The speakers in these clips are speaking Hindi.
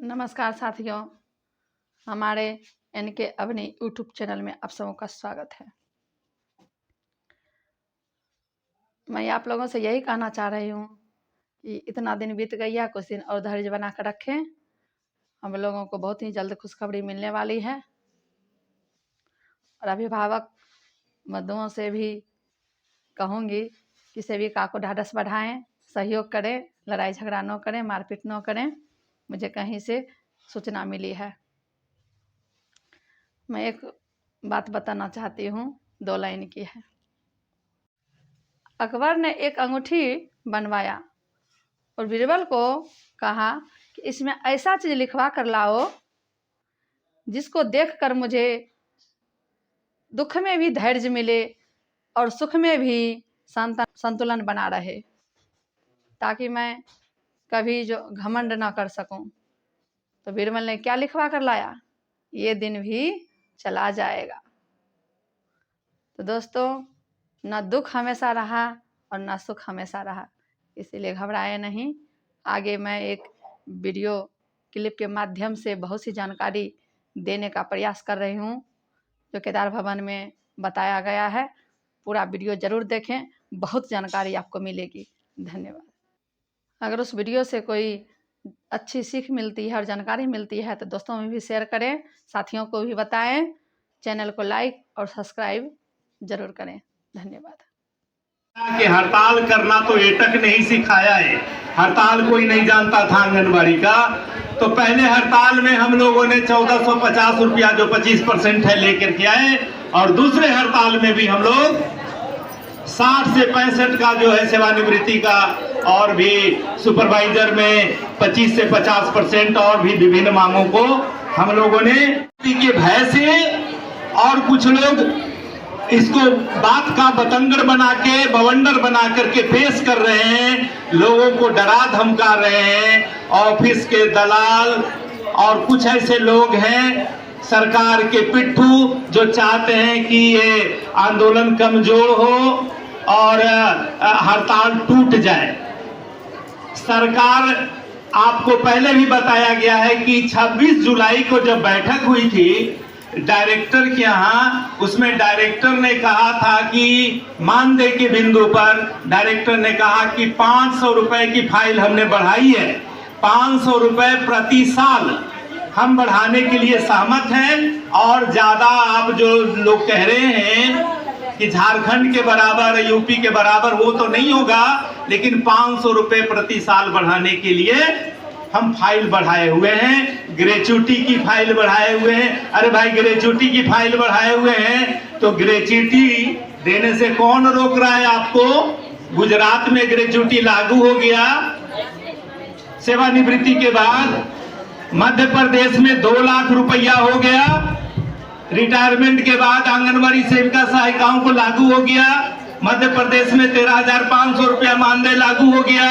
नमस्कार साथियों, हमारे NK अवनी यूट्यूब चैनल में आप सबों का स्वागत है। मैं आप लोगों से यही कहना चाह रही हूँ कि इतना दिन बीत गया, कुछ दिन और धैर्य बना कर रखें। हम लोगों को बहुत ही जल्द खुशखबरी मिलने वाली है और अभिभावक बंधुओं से भी कहूँगी कि सेविका को ढाढ़स बढ़ाएं, सहयोग करें, लड़ाई झगड़ा न करें, मारपीट न करें। मुझे कहीं से सूचना मिली है। मैं एक बात बताना चाहती हूँ, 2 लाइन की है। अकबर ने एक अंगूठी बनवाया और बीरबल को कहा कि इसमें ऐसा चीज लिखवा कर लाओ जिसको देखकर मुझे दुख में भी धैर्य मिले और सुख में भी संतुलन बना रहे, ताकि मैं कभी जो घमंड ना कर सकूं। तो बीरबल ने क्या लिखवा कर लाया? ये दिन भी चला जाएगा। तो दोस्तों, ना दुख हमेशा रहा और ना सुख हमेशा रहा, इसीलिए घबराए नहीं। आगे मैं एक वीडियो क्लिप के माध्यम से बहुत सी जानकारी देने का प्रयास कर रही हूँ, जो केदार भवन में बताया गया है। पूरा वीडियो जरूर देखें, बहुत जानकारी आपको मिलेगी। धन्यवाद। अगर उस वीडियो से कोई अच्छी सीख मिलती है और जानकारी मिलती है तो दोस्तों में भी शेयर करें, साथियों को भी बताएं। चैनल को लाइक और सब्सक्राइब जरूर करें। धन्यवाद। कि हड़ताल करना तो एटक ने ही सिखाया है। हड़ताल कोई नहीं जानता था आंगनबाड़ी का। तो पहले हड़ताल में हम लोगों ने 1450 रुपया जो 25% है लेकर के आए, और दूसरे हड़ताल में भी हम लोग 60 से 65 का जो है सेवानिवृत्ति का, और भी सुपरवाइजर में 25 से 50% और भी विभिन्न मांगों को हम लोगों ने के भय से, और कुछ लोग इसको बात का बतंगड़ बना के, बवंडर बना करके पेश कर रहे हैं, लोगों को डरा धमका रहे हैं। ऑफिस के दलाल और कुछ ऐसे लोग हैं सरकार के पिट्ठू, जो चाहते हैं कि ये आंदोलन कमजोर हो और हड़ताल टूट जाए। सरकार, आपको पहले भी बताया गया है कि 26 जुलाई को जब बैठक हुई थी डायरेक्टर के यहाँ, उसमें डायरेक्टर ने कहा था कि मानदेय के बिंदु पर डायरेक्टर ने कहा कि 500 रुपए की फाइल हमने बढ़ाई है, 500 रुपए प्रति साल हम बढ़ाने के लिए सहमत हैं। और ज्यादा आप जो लोग कह रहे हैं कि झारखंड के बराबर, यूपी के बराबर, वो तो नहीं होगा, लेकिन 500 रुपए प्रति साल बढ़ाने के लिए हम फाइल बढ़ाए हुए हैं। ग्रेच्युटी की फाइल बढ़ाए हुए हैं। अरे भाई, ग्रेच्युटी की फाइल बढ़ाए हुए हैं तो ग्रेच्युटी देने से कौन रोक रहा है आपको? गुजरात में ग्रेच्युटी लागू हो गया सेवानिवृत्ति के बाद। मध्य प्रदेश में 2 लाख रुपया हो गया। रिटायरमेंट के बाद आंगनबाड़ी सेविका सहायिकाओं को लागू हो गया। मध्य प्रदेश में 13,500 रुपया मानदेय लागू हो गया।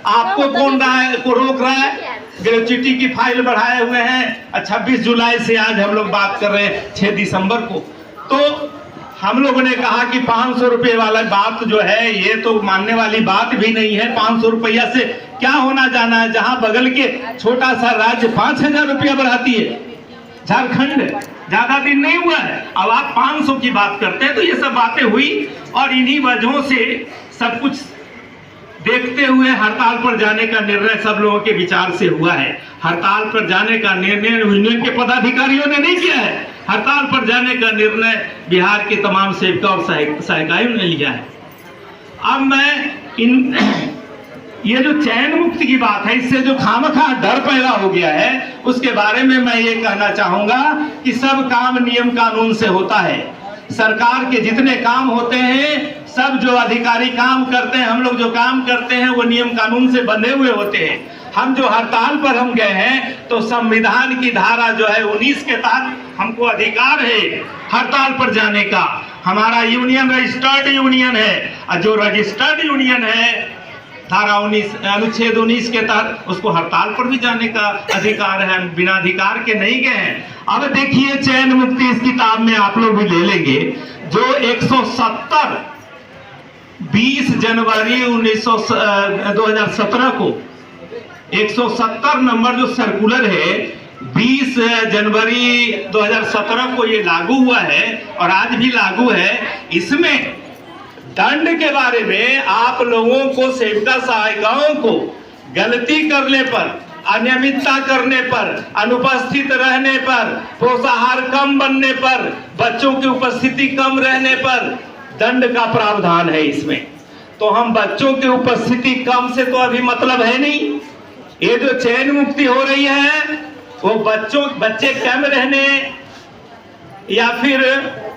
आपको कौन रोक रहा है? ग्रेच्युटी की फाइल बढ़ाए हुए हैं। 26 जुलाई से आज हम लोग बात कर रहे हैं 6 दिसंबर को। तो हम लोगों ने कहा कि 500 रुपये वाला बात जो है, ये तो मानने वाली बात भी नहीं है। 500 रुपया से क्या होना जाना है? जहां बगल के छोटा सा राज्य 5000 रुपया बढ़ाती है, झारखंड ज्यादा दिन नहीं हुआ है, अब आप 500 की बात करते हैं। तो ये सब बातें हुई और इन्हीं वजहों से सब कुछ देखते हुए हड़ताल पर जाने का निर्णय सब लोगों के विचार से हुआ है। हड़ताल पर जाने का निर्णय यूनियन के पदाधिकारियों ने नहीं किया है। हड़ताल पर जाने का निर्णय बिहार के तमाम सेविका और सहायिकाओं ने लिया है। अब मैं ये जो चयन मुक्ति की बात है, इससे जो खामखा डर पैदा हो गया है, उसके बारे में मैं ये कहना चाहूंगा कि सब काम नियम कानून से होता है। सरकार के जितने काम होते हैं, सब जो अधिकारी काम करते हैं, हम लोग जो काम करते हैं, वो नियम कानून से बंधे हुए होते हैं। हम जो हड़ताल पर हम गए हैं, तो संविधान की धारा जो है 19 के तहत हमको अधिकार है हड़ताल पर जाने का। हमारा यूनियन रजिस्टर्ड यूनियन है, और जो रजिस्टर्ड यूनियन है धारा 19 अनुच्छेद 19 के तहत उसको हड़ताल पर भी जाने का अधिकार है। बिना अधिकार के नहीं गए हैं। अब देखिए, चयन मुक्ति इस किताब में आप लोग भी ले लेंगे, जो 170 20 जनवरी 2017 को 170 नंबर जो सर्कुलर है 20 जनवरी 2017 को ये लागू हुआ है और आज भी लागू है। इसमें दंड के बारे में आप लोगों को, सेविका सहायिकाओं को गलती करने पर, अनियमितता करने पर, अनुपस्थित रहने पर, पोषाहार कम बनने पर, बच्चों की उपस्थिति कम रहने पर दंड का प्रावधान है इसमें। तो हम बच्चों की उपस्थिति कम से तो अभी मतलब है नहीं। ये जो चयन मुक्ति हो रही है वो बच्चे कम रहने या फिर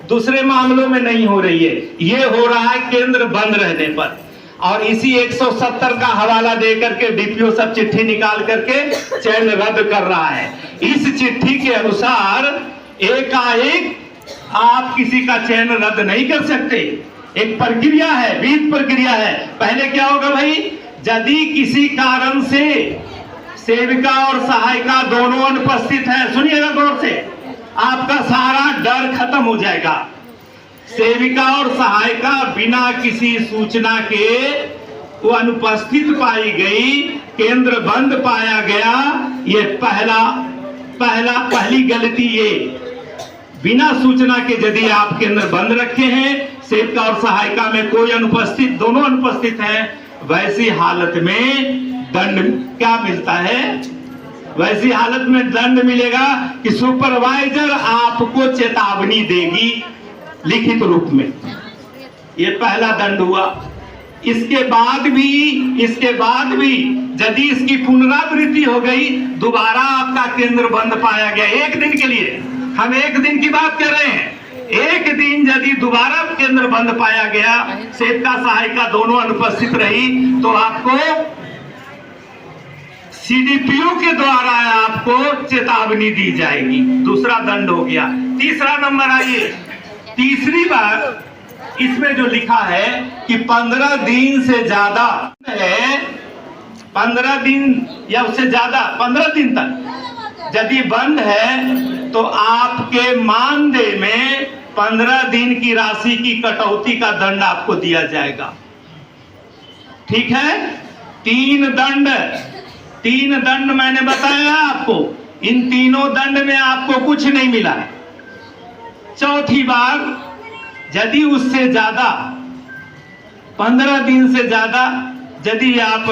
दूसरे मामलों में नहीं हो रही है, ये हो रहा है केंद्र बंद रहने पर। और इसी 170 का हवाला देकर के डीपीओ सब चिट्ठी निकाल करके चयन रद्द कर रहा है। इस चिट्ठी के अनुसार एकाएक आप किसी का चयन रद्द नहीं कर सकते। एक प्रक्रिया है, विधि प्रक्रिया है। पहले क्या होगा भाई, यदि किसी कारण से सेविका और सहायिका दोनों अनुपस्थित है, सुनिएगा गौर से, आपका सारा डर खत्म हो जाएगा। सेविका और सहायिका बिना किसी सूचना के वो अनुपस्थित पाई गई, केंद्र बंद पाया गया, ये पहली गलती। ये बिना सूचना के यदि आप केंद्र बंद रखे हैं, सेविका और सहायिका में कोई अनुपस्थित, दोनों अनुपस्थित हैं, वैसी हालत में दंड क्या मिलता है? वैसी हालत में दंड मिलेगा कि सुपरवाइजर आपको चेतावनी देगी लिखित रूप में। ये पहला दंड हुआ। इसके बाद भी यदि इसकी पुनरावृत्ति हो गई, दोबारा आपका केंद्र बंद पाया गया एक दिन के लिए, हम एक दिन की बात कर रहे हैं, एक दिन यदि दोबारा केंद्र बंद पाया गया, सेविका सहायिका दोनों अनुपस्थित रही, तो आपको सीडीपीओ के द्वारा आपको चेतावनी दी जाएगी। दूसरा दंड हो गया। तीसरा नंबर आइए, तीसरी बार इसमें जो लिखा है कि 15 दिन से ज्यादा है, 15 दिन या उससे ज्यादा 15 दिन तक यदि बंद है तो आपके मानदेय में 15 दिन की राशि की कटौती का दंड आपको दिया जाएगा। ठीक है? तीन दंड मैंने बताया आपको। इन तीनों दंड में आपको कुछ नहीं मिला। चौथी बार यदि उससे ज्यादा 15 दिन से ज्यादा यदि आप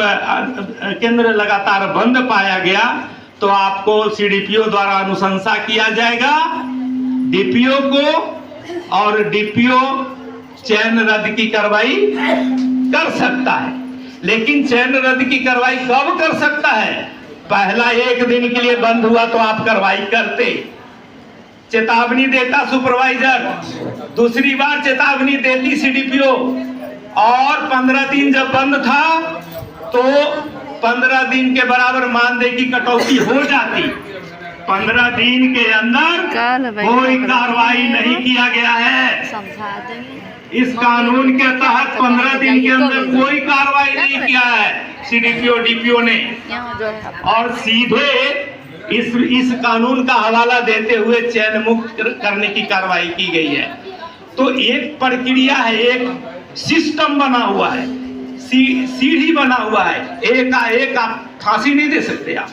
केंद्र लगातार बंद पाया गया तो आपको सीडीपीओ द्वारा अनुशंसा किया जाएगा डीपीओ को, और डीपीओ चयन रद्द की कार्रवाई कर सकता है। लेकिन चयन रद्द की कार्रवाई कब कर सकता है? पहला एक दिन के लिए बंद हुआ तो आप कार्रवाई करते, चेतावनी देता सुपरवाइजर, दूसरी बार चेतावनी देती सीडीपीओ, और 15 दिन जब बंद था तो 15 दिन के बराबर मानदेय की कटौती हो जाती। 15 दिन के अंदर कोई कार्रवाई नहीं किया गया है। इस कानून के तहत 15 दिन के अंदर कोई कार्रवाई नहीं किया है सीडीपीओ डीपीओ ने, और सीधे इस कानून का हवाला देते हुए चयन मुक्त करने की कार्रवाई की गई है। तो एक प्रक्रिया है, एक सिस्टम बना हुआ है, सीढ़ी बना हुआ है। एक आप फांसी नहीं दे सकते आप।